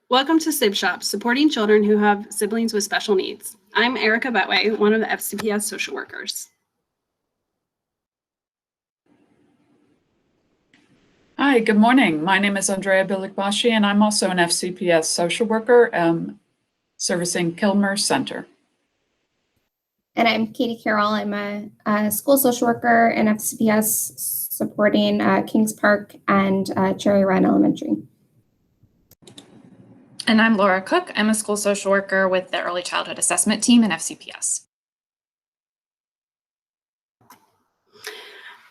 Welcome to Sibshops, supporting children who have siblings with special needs. I'm Erica Betway, one of the FCPS social workers. Hi, good morning. My name is Andrea Bilikbashi, and I'm also an FCPS social worker servicing Kilmer Center. And I'm Katie Carroll. I'm a school social worker in FCPS supporting Kings Park and Cherry Run Elementary. And I'm Laura Cook. I'm a school social worker with the Early Childhood Assessment Team in FCPS.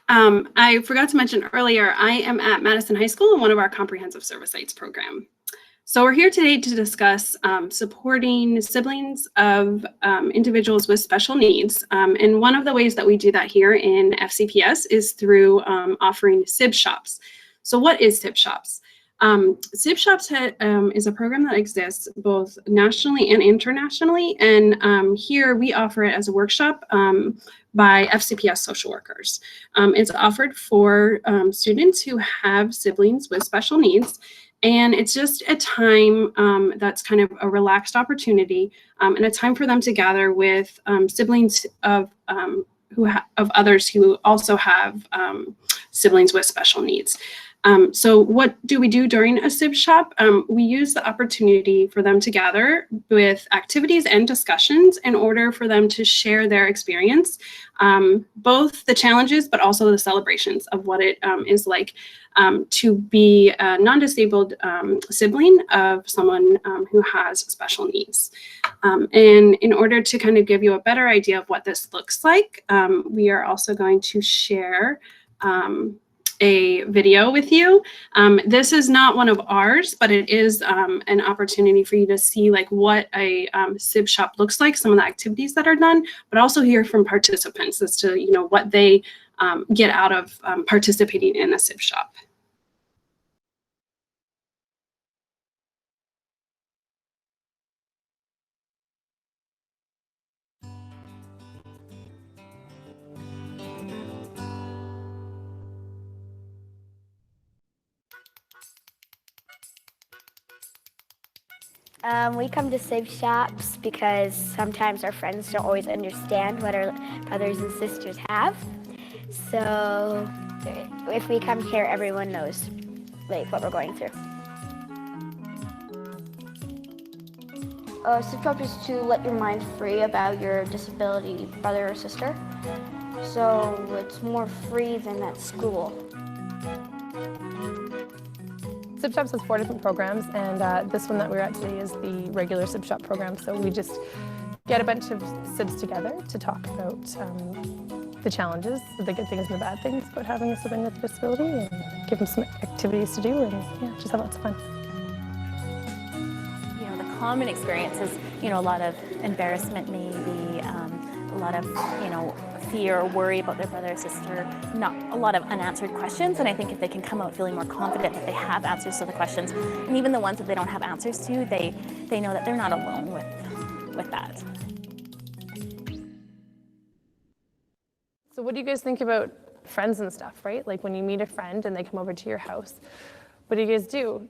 I forgot to mention earlier, I am at Madison High School in one of our comprehensive service sites program. So we're here today to discuss supporting siblings of individuals with special needs. And one of the ways that we do that here in FCPS is through offering Sibshops. So what is Sibshops? Sibshops is a program that exists both nationally and internationally. And here we offer it as a workshop by FCPS social workers. It's offered for students who have siblings with special needs. And it's just a time that's kind of a relaxed opportunity and a time for them to gather with siblings of others who also have siblings with special needs. So what do we do during a Sibshop? We use the opportunity for them to gather with activities and discussions in order for them to share their experience, both the challenges, but also the celebrations of what it is like to be a non-disabled sibling of someone who has special needs. And in order to kind of give you a better idea of what this looks like, we are also going to share a video with you. This is not one of ours, but it is an opportunity for you to see like what a Sibshop looks like, some of the activities that are done, but also hear from participants as to what they get out of participating in a Sibshop. We come to Sibshops because sometimes our friends don't always understand what our brothers and sisters have. So if we come here, everyone knows what we're going through. Sibshop is to let your mind free about your disability brother or sister. So it's more free than at school. Sibshops has 4 different programs, and this one that we're at today is the regular Sibshop program. So we just get a bunch of Sibs together to talk about the challenges, the good things and the bad things about having a sibling with a disability, and give them some activities to do, and yeah, just have lots of fun. The common experience is, a lot of embarrassment maybe, a lot of, fear or worry about their brother or sister, not a lot of unanswered questions. And I think if they can come out feeling more confident that they have answers to the questions, and even the ones that they don't have answers to, they know that they're not alone with that. So what do you guys think about friends and stuff, right? Like when you meet a friend and they come over to your house, what do you guys do?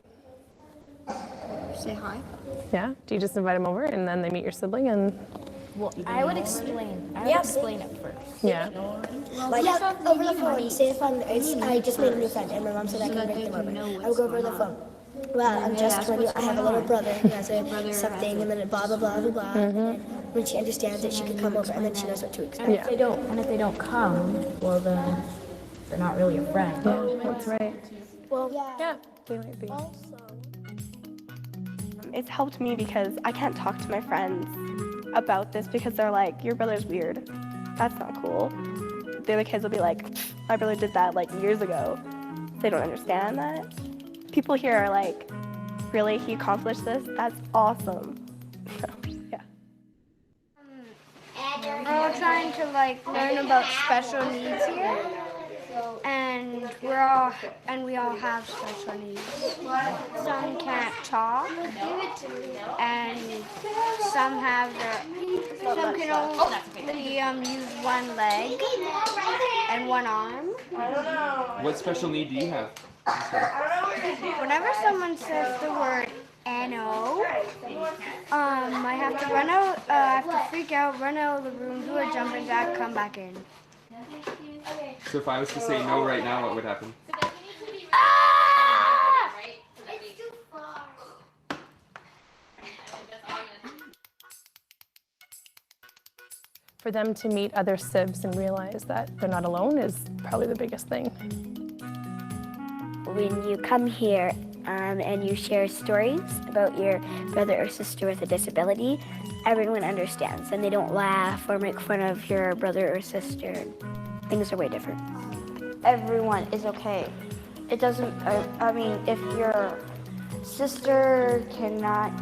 Say hi. Yeah? Do you just invite them over and then they meet your sibling and... Well, I would explain it first. Yeah. Over the phone. Say if I just made a new friend and my mom said I can bring them over. I would go over the phone. Well, I'm just telling you, I have a little brother who has something, and then blah, blah, blah, blah, blah. And when she understands it, she can come over, and then she knows what to expect. Yeah. If they don't come, well then, they're not really a friend. Yeah, that's right. Well, Yeah, they might be. It's helped me because I can't talk to my friends about this because they're like, your brother's weird. That's not cool. The other kids will be like, my brother did that years ago. They don't understand that. People here are like, really, he accomplished this? That's awesome. So, yeah. We're trying to learn about special needs here, and we all have special needs. Some can't talk, and some can only use one leg and one arm. What special need do you have? Whenever someone says the word N-O. I have to run out, I have to freak out, run out of the room, do a jumping jack, come back in. So if I was to say no right now, what would happen? It's too far. For them to meet other Sibs and realize that they're not alone is probably the biggest thing. When you come here and you share stories about your brother or sister with a disability, everyone understands and they don't laugh or make fun of your brother or sister. Things are way different. Everyone is okay. It doesn't, I mean, if your sister cannot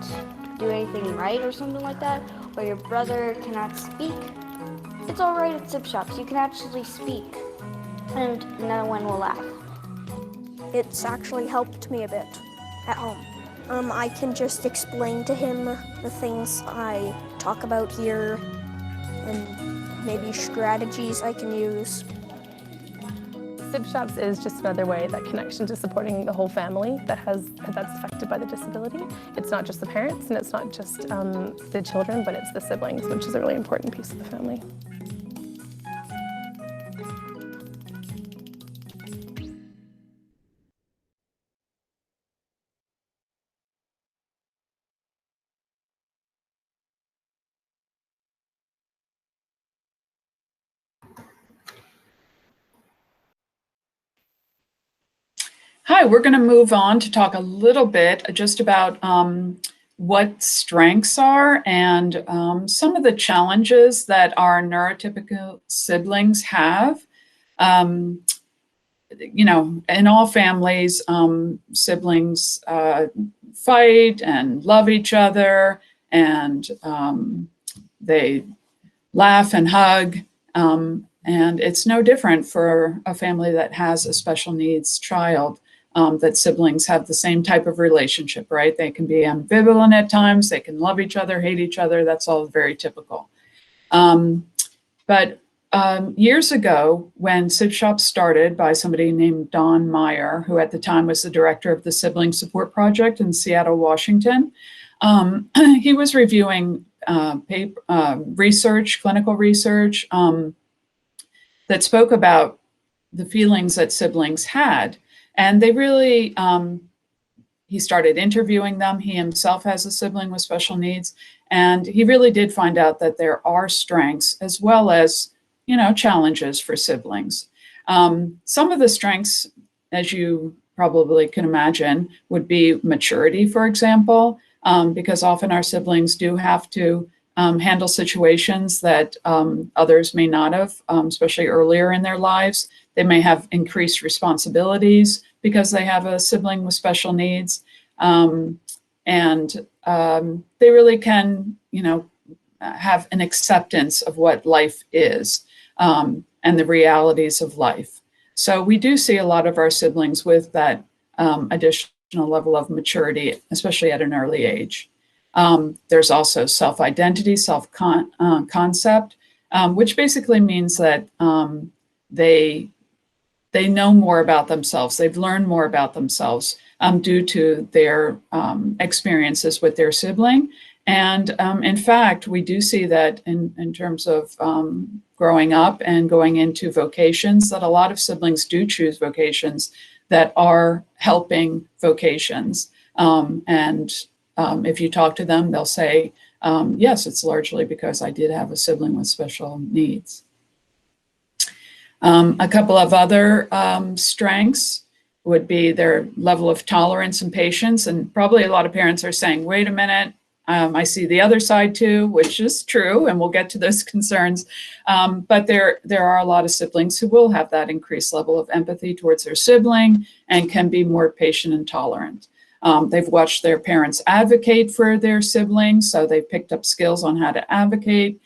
do anything right or something like that, or your brother cannot speak, it's all right at Sibshops. You can actually speak and no one will laugh. It's actually helped me a bit at home. I can just explain to him the things I talk about here and maybe strategies I can use. Sibshops is just another way, that connection to supporting the whole family that's affected by the disability. It's not just the parents and it's not just the children, but it's the siblings, which is a really important piece of the family. Hi, we're going to move on to talk a little bit just about what strengths are and some of the challenges that our neurotypical siblings have. You know, in all families, siblings fight and love each other, and they laugh and hug. And it's no different for a family that has a special needs child, that siblings have the same type of relationship, right? They can be ambivalent at times, they can love each other, hate each other, that's all very typical. But years ago, when Sibshops started by somebody named Don Meyer, who at the time was the director of the Sibling Support Project in Seattle, Washington, he was reviewing research, clinical research, that spoke about the feelings that siblings had. And they really, he started interviewing them. He himself has a sibling with special needs. And he really did find out that there are strengths as well as, you know, challenges for siblings. Some of the strengths, as you probably can imagine, would be maturity, for example, because often our siblings do have to handle situations that others may not have, especially earlier in their lives. They may have increased responsibilities because they have a sibling with special needs. And they really can, you know, have an acceptance of what life is and the realities of life. So we do see a lot of our siblings with that additional level of maturity, especially at an early age. There's also self-identity, self-concept, which basically means that they know more about themselves. They've learned more about themselves due to their experiences with their sibling. And in fact, we do see that in terms of growing up and going into vocations, that a lot of siblings do choose vocations that are helping vocations. If you talk to them, they'll say, yes, it's largely because I did have a sibling with special needs. A couple of other strengths would be their level of tolerance and patience. And probably a lot of parents are saying, wait a minute, I see the other side too, which is true, and we'll get to those concerns. But there are a lot of siblings who will have that increased level of empathy towards their sibling and can be more patient and tolerant. They've watched their parents advocate for their siblings, so they've picked up skills on how to advocate.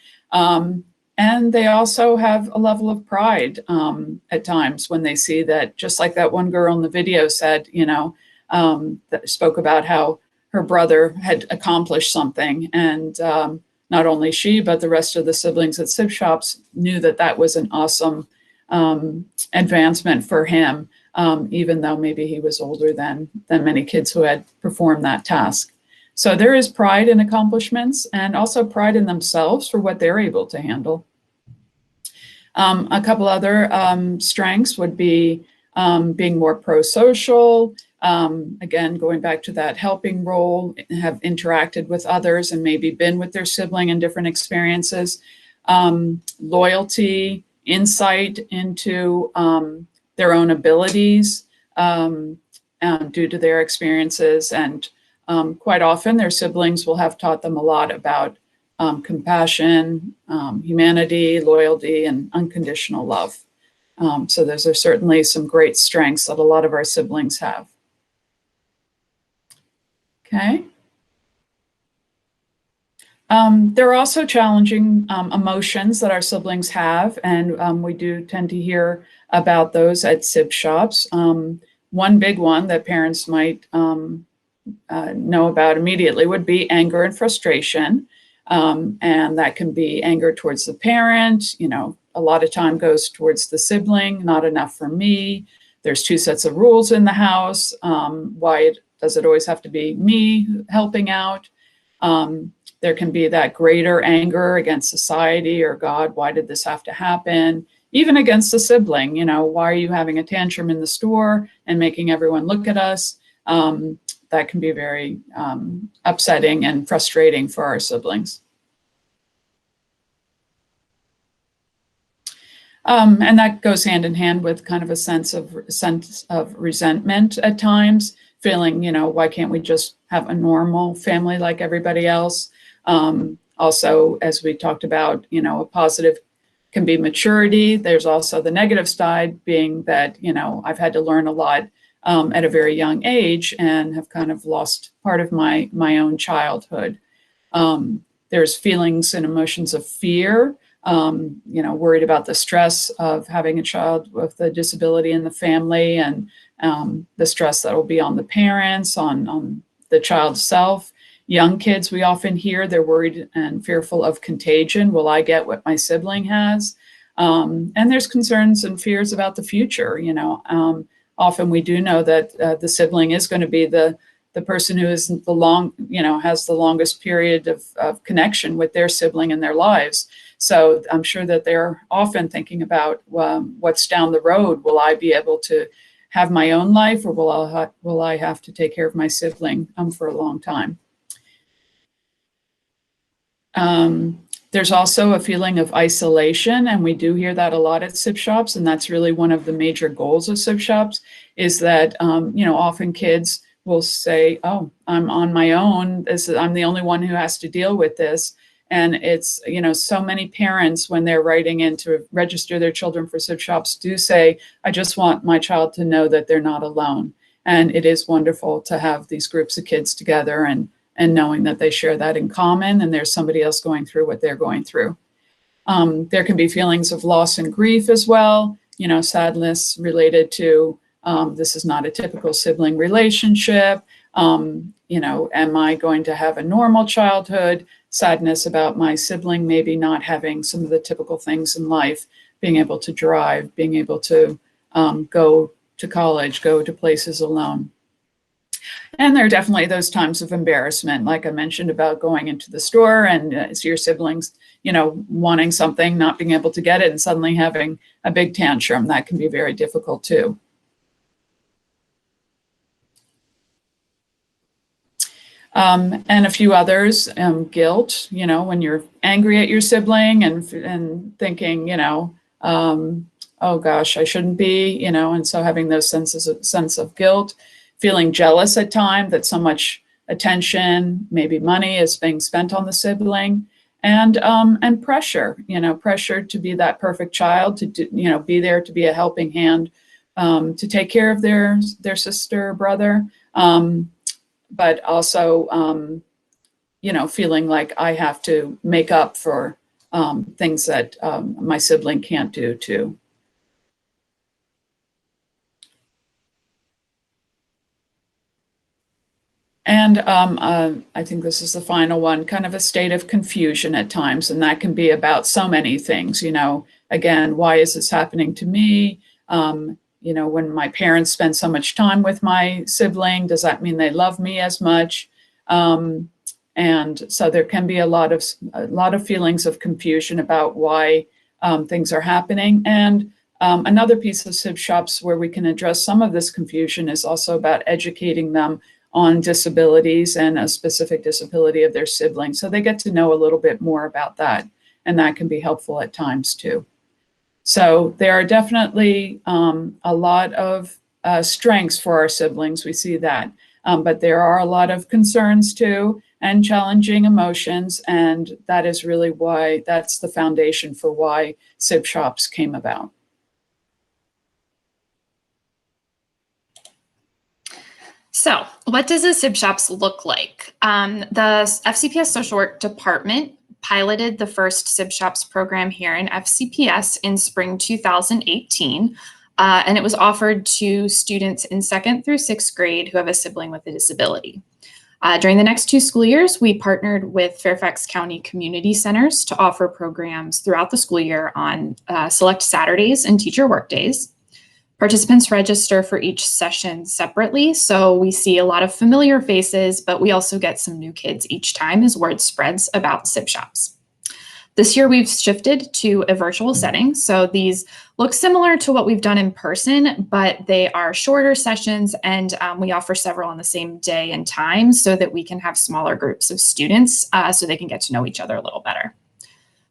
And they also have a level of pride at times when they see that, just like that one girl in the video said, you know, that spoke about how her brother had accomplished something. And not only she, but the rest of the siblings at Sibshops knew that that was an awesome advancement for him, even though maybe he was older than many kids who had performed that task. So there is pride in accomplishments and also pride in themselves for what they're able to handle. A couple other strengths would be being more pro-social, again, going back to that helping role, have interacted with others and maybe been with their sibling in different experiences, loyalty, insight into their own abilities due to their experiences, and quite often their siblings will have taught them a lot about compassion, humanity, loyalty, and unconditional love. So those are certainly some great strengths that a lot of our siblings have. Okay. There are also challenging emotions that our siblings have, and we do tend to hear about those at Sibshops. One big one that parents might know about immediately would be anger and frustration. And that can be anger towards the parent, you know, a lot of time goes towards the sibling, not enough for me. There's two sets of rules in the house. Why does it always have to be me helping out? There can be that greater anger against society or God, why did this have to happen? Even against the sibling, you know, why are you having a tantrum in the store and making everyone look at us? That can be very upsetting and frustrating for our siblings. And that goes hand in hand with kind of a sense of resentment at times, feeling, you know, why can't we just have a normal family like everybody else? Also, as we talked about, you know, a positive can be maturity. There's also the negative side being that, you know, I've had to learn a lot at a very young age and have kind of lost part of my own childhood. There's feelings and emotions of fear, you know, worried about the stress of having a child with a disability in the family, and the stress that will be on the parents, on the child's self. Young kids, we often hear they're worried and fearful of contagion. Will I get what my sibling has? And there's concerns and fears about the future. You know, often we do know that the sibling is going to be the person who is has the longest period of connection with their sibling in their lives. So I'm sure that they're often thinking about what's down the road. Will I be able to have my own life, or will I have to take care of my sibling for a long time? There's also a feeling of isolation, and we do hear that a lot at Sibshops, and that's really one of the major goals of Sibshops, is that you know, often kids will say, oh, I'm on my own, I'm the only one who has to deal with this. And it's, you know, so many parents, when they're writing in to register their children for Sibshops, do say, I just want my child to know that they're not alone. And it is wonderful to have these groups of kids together and knowing that they share that in common, and there's somebody else going through what they're going through. There can be feelings of loss and grief as well, you know, sadness related to this is not a typical sibling relationship. You know, am I going to have a normal childhood? Sadness about my sibling maybe not having some of the typical things in life, being able to drive, being able to go to college, go to places alone. And there are definitely those times of embarrassment, like I mentioned about going into the store and see your siblings, you know, wanting something, not being able to get it, and suddenly having a big tantrum. That can be very difficult too. And a few others, guilt, you know, when you're angry at your sibling and thinking, you know, oh gosh, I shouldn't be, you know, and so having those sense of guilt, feeling jealous at times that so much attention, maybe money, is being spent on the sibling, and pressure, you know, pressure to be that perfect child, to do, you know, be there to be a helping hand, to take care of their sister or brother. But also, you know, feeling like I have to make up for things that my sibling can't do too. And I think this is the final one, kind of a state of confusion at times, and that can be about so many things, you know, again, why is this happening to me? You know, when my parents spend so much time with my sibling, does that mean they love me as much? And so there can be a lot of feelings of confusion about why things are happening. And another piece of Sibshops where we can address some of this confusion is also about educating them on disabilities and a specific disability of their siblings. So they get to know a little bit more about that, and that can be helpful at times too. So there are definitely a lot of strengths for our siblings, we see that, but there are a lot of concerns too and challenging emotions, and that is really why, that's the foundation for why Sibshops came about. So what does a Sibshops look like? The FCPS social work department piloted the first Sibshops program here in FCPS in spring 2018, and it was offered to students in 2nd through 6th grade who have a sibling with a disability. During the next 2 school years, we partnered with Fairfax County Community Centers to offer programs throughout the school year on select Saturdays and teacher workdays. Participants register for each session separately, so we see a lot of familiar faces, but we also get some new kids each time as word spreads about Sibshops. This year we've shifted to a virtual setting, so these look similar to what we've done in person, but they are shorter sessions, and we offer several on the same day and time so that we can have smaller groups of students so they can get to know each other a little better.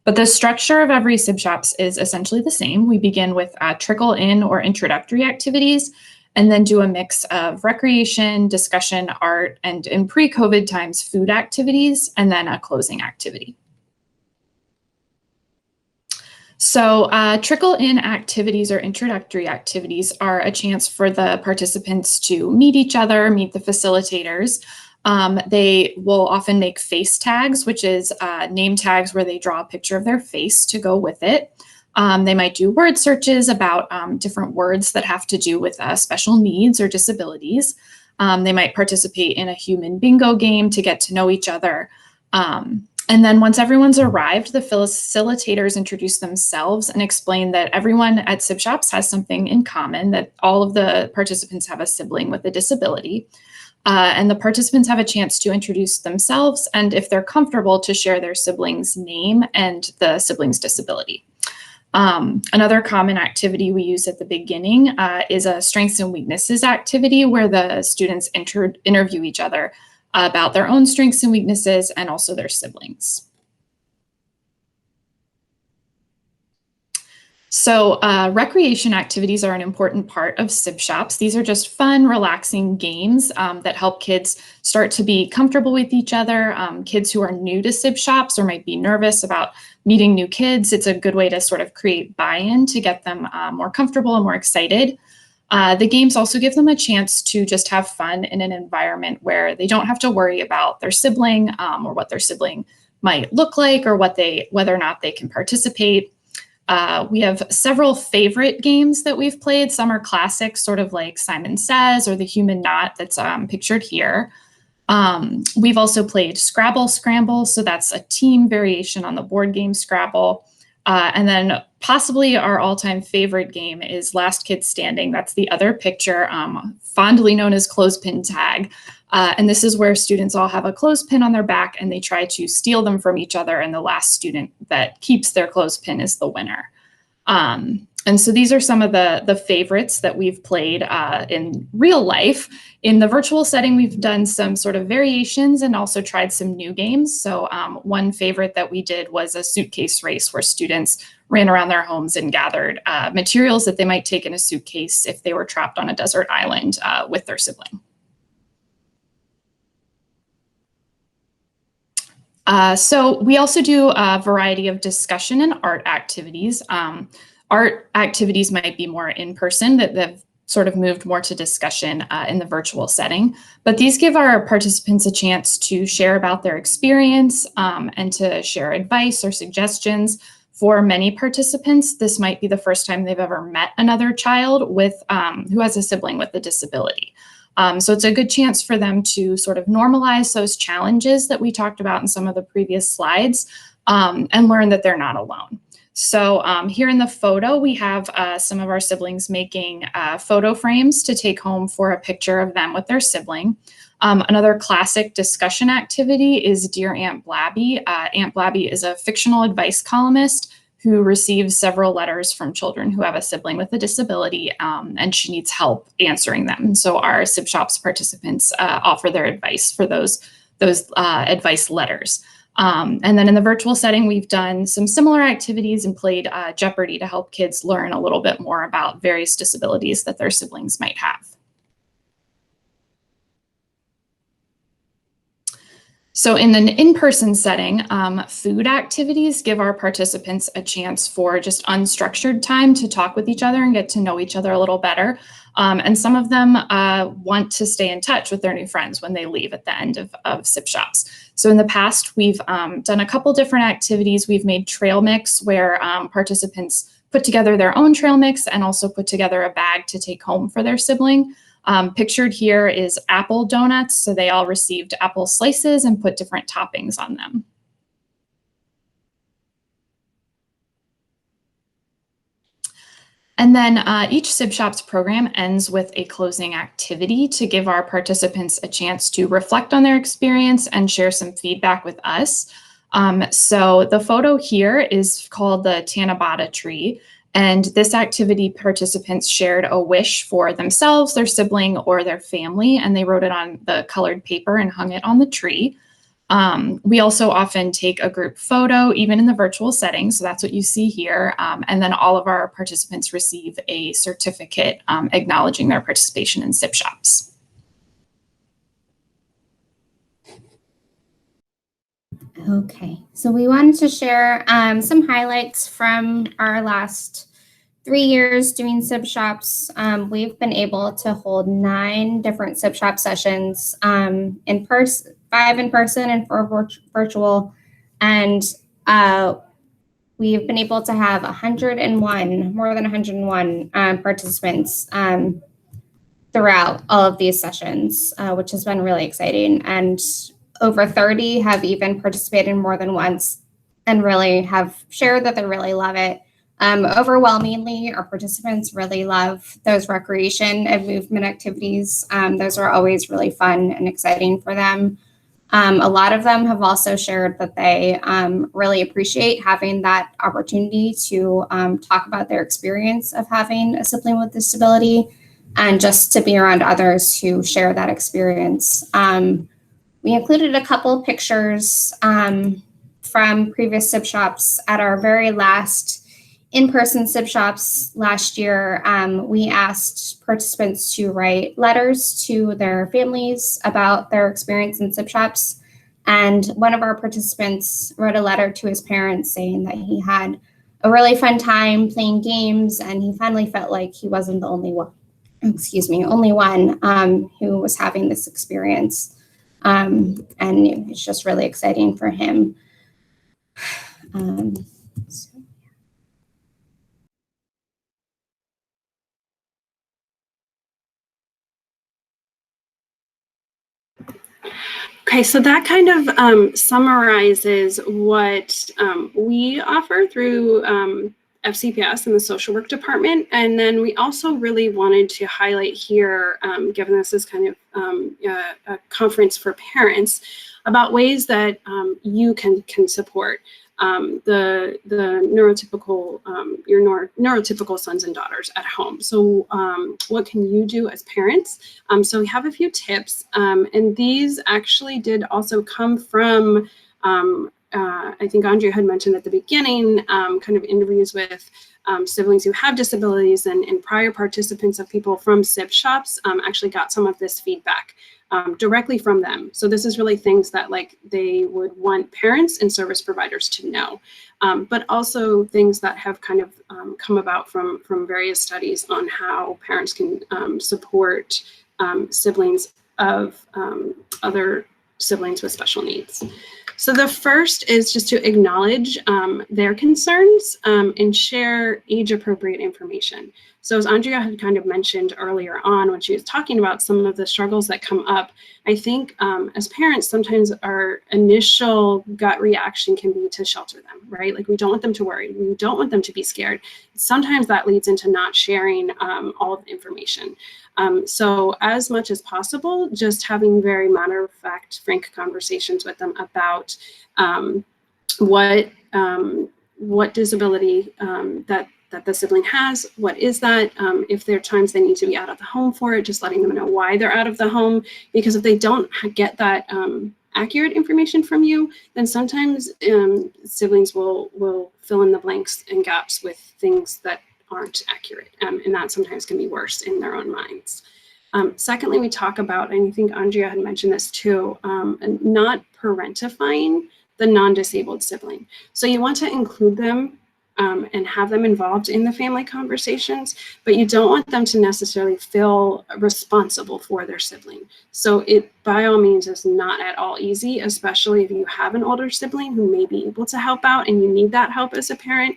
But the structure of every Sibshops is essentially the same. We begin with trickle-in or introductory activities, and then do a mix of recreation, discussion, art, and in pre-COVID times, food activities, and then a closing activity. So trickle-in activities or introductory activities are a chance for the participants to meet each other, meet the facilitators. They will often make face tags, which is name tags where they draw a picture of their face to go with it. They might do word searches about different words that have to do with special needs or disabilities. They might participate in a human bingo game to get to know each other. And then once everyone's arrived, the facilitators introduce themselves and explain that everyone at Sibshops has something in common, that all of the participants have a sibling with a disability. And the participants have a chance to introduce themselves and, if they're comfortable, to share their sibling's name and the sibling's disability. Another common activity we use at the beginning is a strengths and weaknesses activity where the students interview each other about their own strengths and weaknesses and also their siblings. So recreation activities are an important part of Sibshops. These are just fun, relaxing games that help kids start to be comfortable with each other. Kids who are new to Sibshops or might be nervous about meeting new kids, it's a good way to sort of create buy-in to get them more comfortable and more excited. The games also give them a chance to just have fun in an environment where they don't have to worry about their sibling or what their sibling might look like or whether or not they can participate. We have several favorite games that we've played. Some are classics, sort of like Simon Says or the Human Knot that's pictured here. We've also played Scrabble Scramble, so that's a team variation on the board game Scrabble. And then possibly our all-time favorite game is Last Kid Standing. That's the other picture, fondly known as clothespin tag. And this is where students all have a clothespin on their back and they try to steal them from each other, and the last student that keeps their clothespin is the winner. And so these are some of the favorites that we've played in real life. In the virtual setting, we've done some sort of variations and also tried some new games. So one favorite that we did was a suitcase race where students ran around their homes and gathered materials that they might take in a suitcase if they were trapped on a desert island with their sibling. So we also do a variety of discussion and art activities. Art activities might be more in person, that have sort of moved more to discussion in the virtual setting. But these give our participants a chance to share about their experience and to share advice or suggestions. For many participants, this might be the first time they've ever met another child with who has a sibling with a disability. So it's a good chance for them to sort of normalize those challenges that we talked about in some of the previous slides and learn that they're not alone. So here in the photo, we have some of our siblings making photo frames to take home for a picture of them with their sibling. Another classic discussion activity is Dear Aunt Blabby. Aunt Blabby is a fictional advice columnist who receives several letters from children who have a sibling with a disability, and she needs help answering them. So our Sibshops participants offer their advice for those advice letters. And then in the virtual setting, we've done some similar activities and played Jeopardy to help kids learn a little bit more about various disabilities that their siblings might have. So in an in-person setting, food activities give our participants a chance for just unstructured time to talk with each other and get to know each other a little better. And some of them want to stay in touch with their new friends when they leave at the end of Sibshops. So in the past, we've done a couple different activities. We've made trail mix where participants put together their own trail mix and also put together a bag to take home for their sibling. Pictured here is apple donuts. So they all received apple slices and put different toppings on them. And then each Sibshops program ends with a closing activity to give our participants a chance to reflect on their experience and share some feedback with us. So the photo here is called the Tanabata tree. And this activity, participants shared a wish for themselves, their sibling, or their family, and they wrote it on the colored paper and hung it on the tree. We also often take a group photo, even in the virtual setting, so that's what you see here. And then all of our participants receive a certificate acknowledging their participation in Sibshops. Okay, so we wanted to share some highlights from our last 3 years doing Sibshops. We've been able to hold 9 different Sibshop sessions, 5 in person and 4 virtual. And we've been able to have more than 101 participants throughout all of these sessions, which has been really exciting. And over 30 have even participated more than once and really have shared that they really love it. Overwhelmingly, our participants really love those recreation and movement activities. Those are always really fun and exciting for them. A lot of them have also shared that they really appreciate having that opportunity to talk about their experience of having a sibling with disability and just to be around others who share that experience. We included a couple pictures from previous Sibshops. At our very last in-person Sibshops last year, we asked participants to write letters to their families about their experience in Sibshops. And one of our participants wrote a letter to his parents saying that he had a really fun time playing games and he finally felt like he wasn't the only one who was having this experience. And it's just really exciting for him. Okay, so that kind of summarizes what we offer through FCPS in the social work department. And then we also really wanted to highlight here, given this is kind of a conference for parents, about ways that you can support the neurotypical, your neurotypical sons and daughters at home. So what can you do as parents? So we have a few tips, and these actually did also come from, I think Andrea had mentioned at the beginning, kind of interviews with siblings who have disabilities, and prior participants of people from Sibshops actually got some of this feedback directly from them. So this is really things that like they would want parents and service providers to know, but also things that have kind of come about from various studies on how parents can support siblings of other siblings with special needs. So the first is just to acknowledge their concerns and share age-appropriate information. So as Andrea had kind of mentioned earlier on when she was talking about some of the struggles that come up, I think as parents, sometimes our initial gut reaction can be to shelter them, right? Like we don't want them to worry. We don't want them to be scared. Sometimes that leads into not sharing all of the information. So as much as possible, just having very matter-of-fact, frank conversations with them about what disability that the sibling has, what is that, if there are times they need to be out of the home for it, just letting them know why they're out of the home, because if they don't get that accurate information from you, then sometimes siblings will fill in the blanks and gaps with things that aren't accurate, and that sometimes can be worse in their own minds. Secondly, we talk about, and I think Andrea had mentioned this too, not parentifying the non-disabled sibling. So you want to include them and have them involved in the family conversations, but you don't want them to necessarily feel responsible for their sibling. So it, by all means, is not at all easy, especially if you have an older sibling who may be able to help out and you need that help as a parent.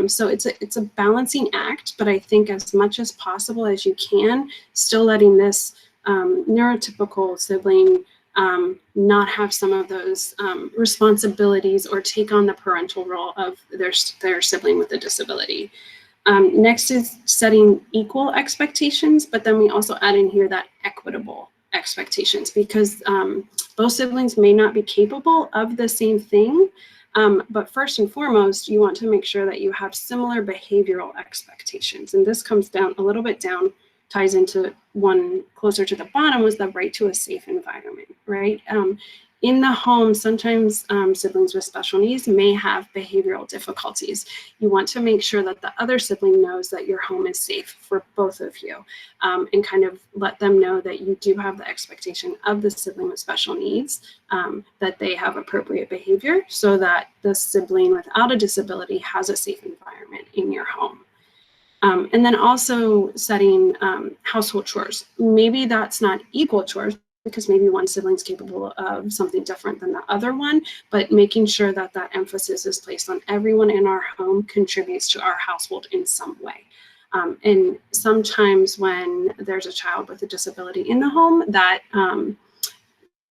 So it's a balancing act, but I think as much as possible as you can, still letting this neurotypical sibling not have some of those responsibilities or take on the parental role of their sibling with a disability. Next is setting equal expectations, but then we also add in here that equitable expectations, because both siblings may not be capable of the same thing, but first and foremost, you want to make sure that you have similar behavioral expectations. And this comes down a little bit down, ties into one closer to the bottom, was the right to a safe environment, right? In the home, sometimes siblings with special needs may have behavioral difficulties. You want to make sure that the other sibling knows that your home is safe for both of you, and kind of let them know that you do have the expectation of the sibling with special needs, that they have appropriate behavior so that the sibling without a disability has a safe environment in your home. And then also setting household chores. Maybe that's not equal chores because maybe one sibling's capable of something different than the other one, but making sure that that emphasis is placed on everyone in our home contributes to our household in some way. And sometimes when there's a child with a disability in the home, that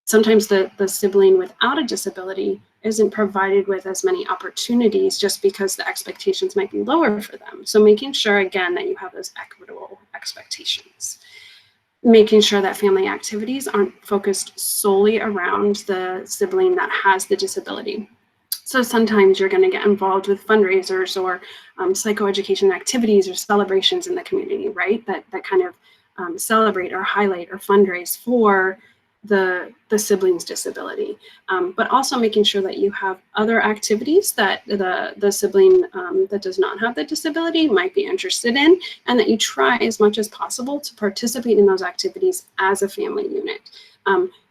sometimes the sibling without a disability isn't provided with as many opportunities just because the expectations might be lower for them. So making sure, again, that you have those equitable expectations. Making sure that family activities aren't focused solely around the sibling that has the disability. So sometimes you're going to get involved with fundraisers or psychoeducation activities or celebrations in the community, right? That kind of celebrate or highlight or fundraise for the sibling's disability, but also making sure that you have other activities that the sibling that does not have the disability might be interested in, and that you try as much as possible to participate in those activities as a family unit.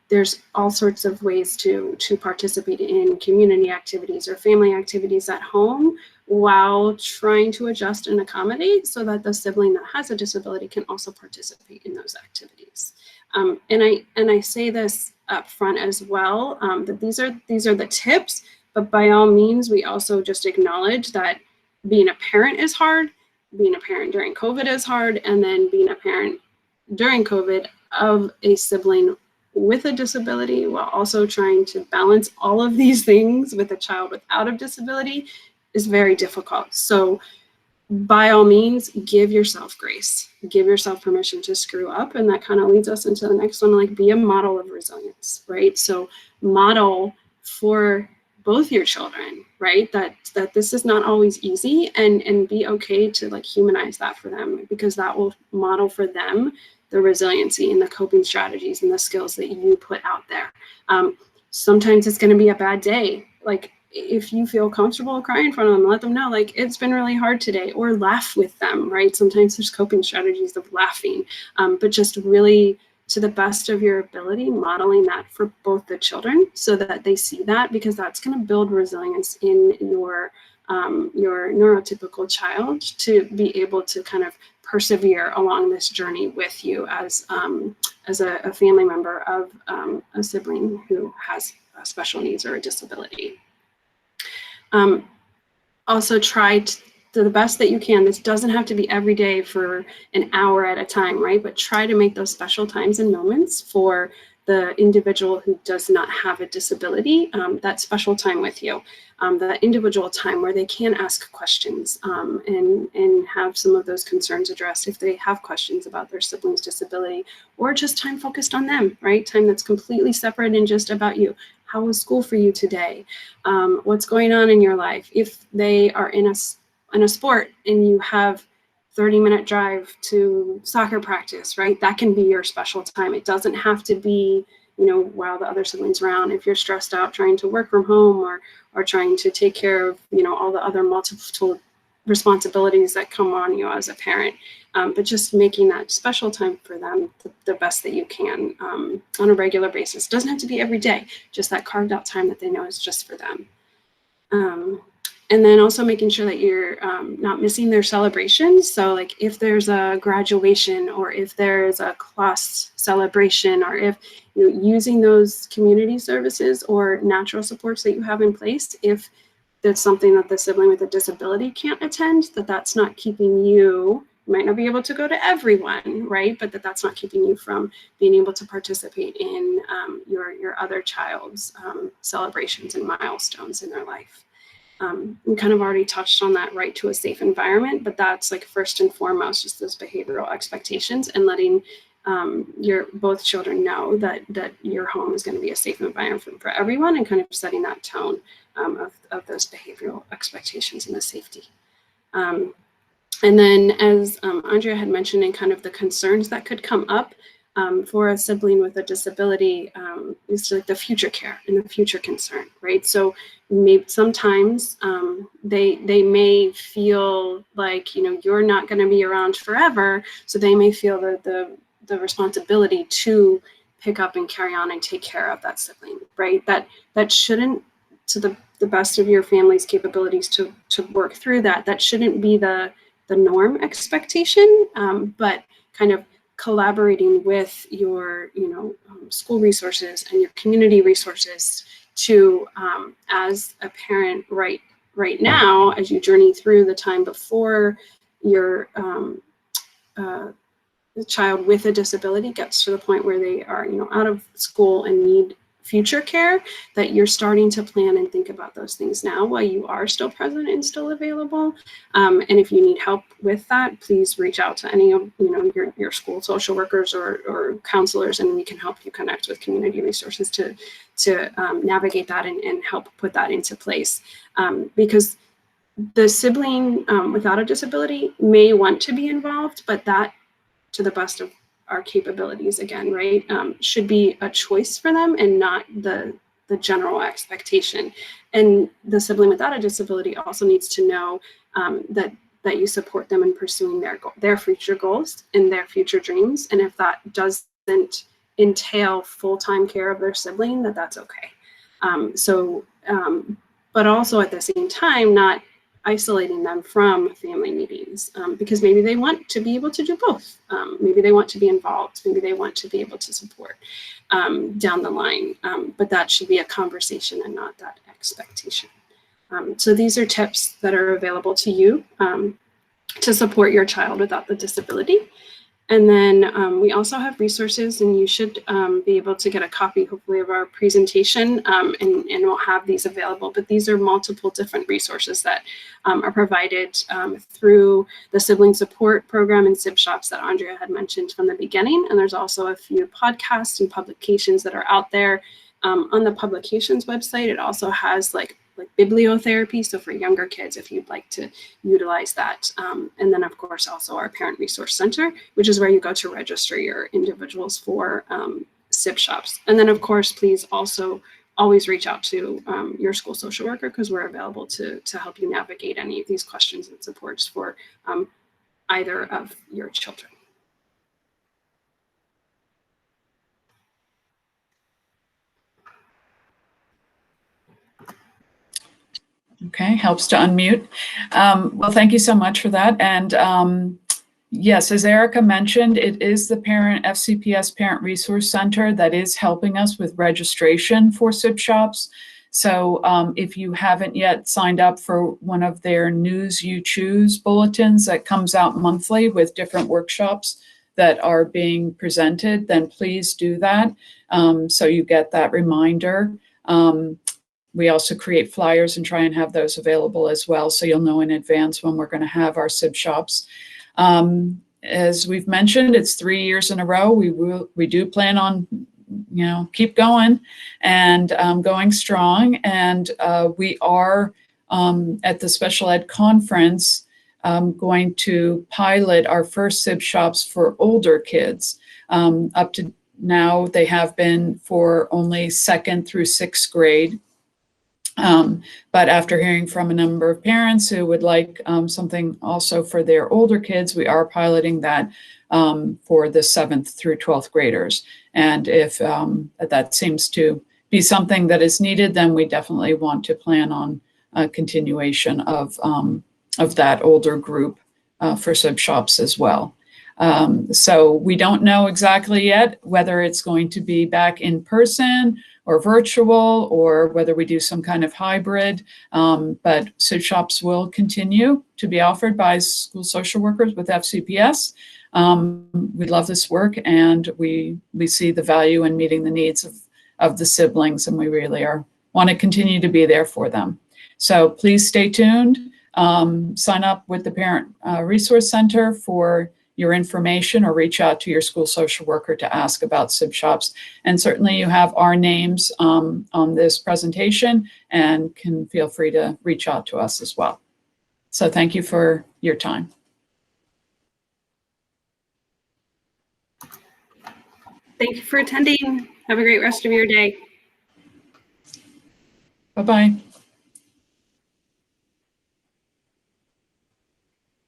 There's all sorts of ways to participate in community activities or family activities at home while trying to adjust and accommodate so that the sibling that has a disability can also participate in those activities. And I say this up front as well, that these are the tips, but by all means, we also just acknowledge that being a parent is hard, being a parent during COVID is hard, and then being a parent during COVID of a sibling with a disability while also trying to balance all of these things with a child without a disability is very difficult. So by all means, give yourself grace, give yourself permission to screw up. And that kind of leads us into the next one, like be a model of resilience, right? So model for both your children, right? That this is not always easy, and be okay to like humanize that for them, because that will model for them the resiliency and the coping strategies and the skills that you put out there. Sometimes it's going to be a bad day. Like, if you feel comfortable crying in front of them, let them know, like, it's been really hard today, or laugh with them, right? Sometimes there's coping strategies of laughing, but just really, to the best of your ability, modeling that for both the children so that they see that, because that's going to build resilience in your neurotypical child to be able to kind of persevere along this journey with you as a family member of a sibling who has special needs or a disability. Also try to the best that you can. This doesn't have to be every day for an hour at a time, right? But try to make those special times and moments for the individual who does not have a disability, that special time with you, that individual time where they can ask questions and have some of those concerns addressed if they have questions about their sibling's disability, or just time focused on them, right? Time that's completely separate and just about you. How was school for you today? What's going on in your life? If they are in a sport and you have 30-minute drive to soccer practice, right? That can be your special time. It doesn't have to be, you know, while the other siblings are around. If you're stressed out trying to work from home or trying to take care of, you know, all the other multiple responsibilities that come on you as a parent, but just making that special time for them the best that you can on a regular basis. Doesn't have to be every day, just that carved out time that they know is just for them. And then also making sure that you're not missing their celebrations. So like if there's a graduation or if there's a class celebration, or if you're using those community services or natural supports that you have in place, if there's something that the sibling with a disability can't attend, that's not keeping you might not be able to go to everyone, right? But that's not keeping you from being able to participate in your other child's celebrations and milestones in their life. We kind of already touched on that right to a safe environment, but that's like first and foremost, just those behavioral expectations and letting both children know that your home is going to be a safe environment for everyone, and kind of setting that tone of those behavioral expectations and the safety. And then as Andrea had mentioned, in kind of the concerns that could come up for a sibling with a disability is like the future care and the future concern, right? So maybe sometimes they may feel like, you know, you're not going to be around forever, so they may feel the responsibility to pick up and carry on and take care of that sibling, right? That shouldn't, to the best of your family's capabilities to work through that shouldn't be the norm expectation, but kind of collaborating with your, you know, school resources and your community resources to, as a parent right now, as you journey through the time before your the child with a disability gets to the point where they are, you know, out of school and need future care, that you're starting to plan and think about those things now while you are still present and still available. And if you need help with that, please reach out to any of, you know, your school social workers or counselors, and we can help you connect with community resources to navigate that and help put that into place. Because the sibling without a disability may want to be involved, but that, to the best of our capabilities, again, right, should be a choice for them and not the general expectation. And the sibling without a disability also needs to know that you support them in pursuing their future goals and their future dreams. And if that doesn't entail full-time care of their sibling, that's okay. But also at the same time, not isolating them from family meetings, because maybe they want to be able to do both. Maybe they want to be involved. Maybe they want to be able to support down the line. But that should be a conversation and not that expectation. So these are tips that are available to you to support your child without the disability. And then we also have resources, and you should be able to get a copy, hopefully, of our presentation, and we'll have these available. But these are multiple different resources that are provided through the Sibling Support Program and Sibshops that Andrea had mentioned from the beginning. And there's also a few podcasts and publications that are out there. On the publications website, it also has like bibliotherapy, so for younger kids, if you'd like to utilize that. And then, of course, also our Parent Resource Center, which is where you go to register your individuals for Sibshops. And then, of course, please also always reach out to your school social worker, because we're available to help you navigate any of these questions and supports for either of your children. Okay, helps to unmute. Well, thank you so much for that. And yes, as Erica mentioned, it is the FCPS Parent Resource Center that is helping us with registration for Sibshops. So if you haven't yet signed up for one of their News You Choose bulletins that comes out monthly with different workshops that are being presented, then please do that so you get that reminder. We also create flyers and try and have those available as well, so you'll know in advance when we're going to have our Sibshops. As we've mentioned, it's 3 years in a row. We do plan on, keep going and going strong. And we are at the special ed conference going to pilot our first Sibshops for older kids. Up to now, they have been for only 2nd through 6th grade. But after hearing from a number of parents who would like something also for their older kids, we are piloting that for the 7th through 12th graders. And if that seems to be something that is needed, then we definitely want to plan on a continuation of that older group for Sibshops as well. So we don't know exactly yet whether it's going to be back in person or virtual, or whether we do some kind of hybrid, but Sibshops will continue to be offered by school social workers with FCPS. We love this work, and we see the value in meeting the needs of the siblings, and we really want to continue to be there for them. So please stay tuned. Sign up with the Parent Resource Center for your information, or reach out to your school social worker to ask about Sibshops. And certainly you have our names on this presentation and can feel free to reach out to us as well. So thank you for your time. Thank you for attending. Have a great rest of your day. Bye-bye.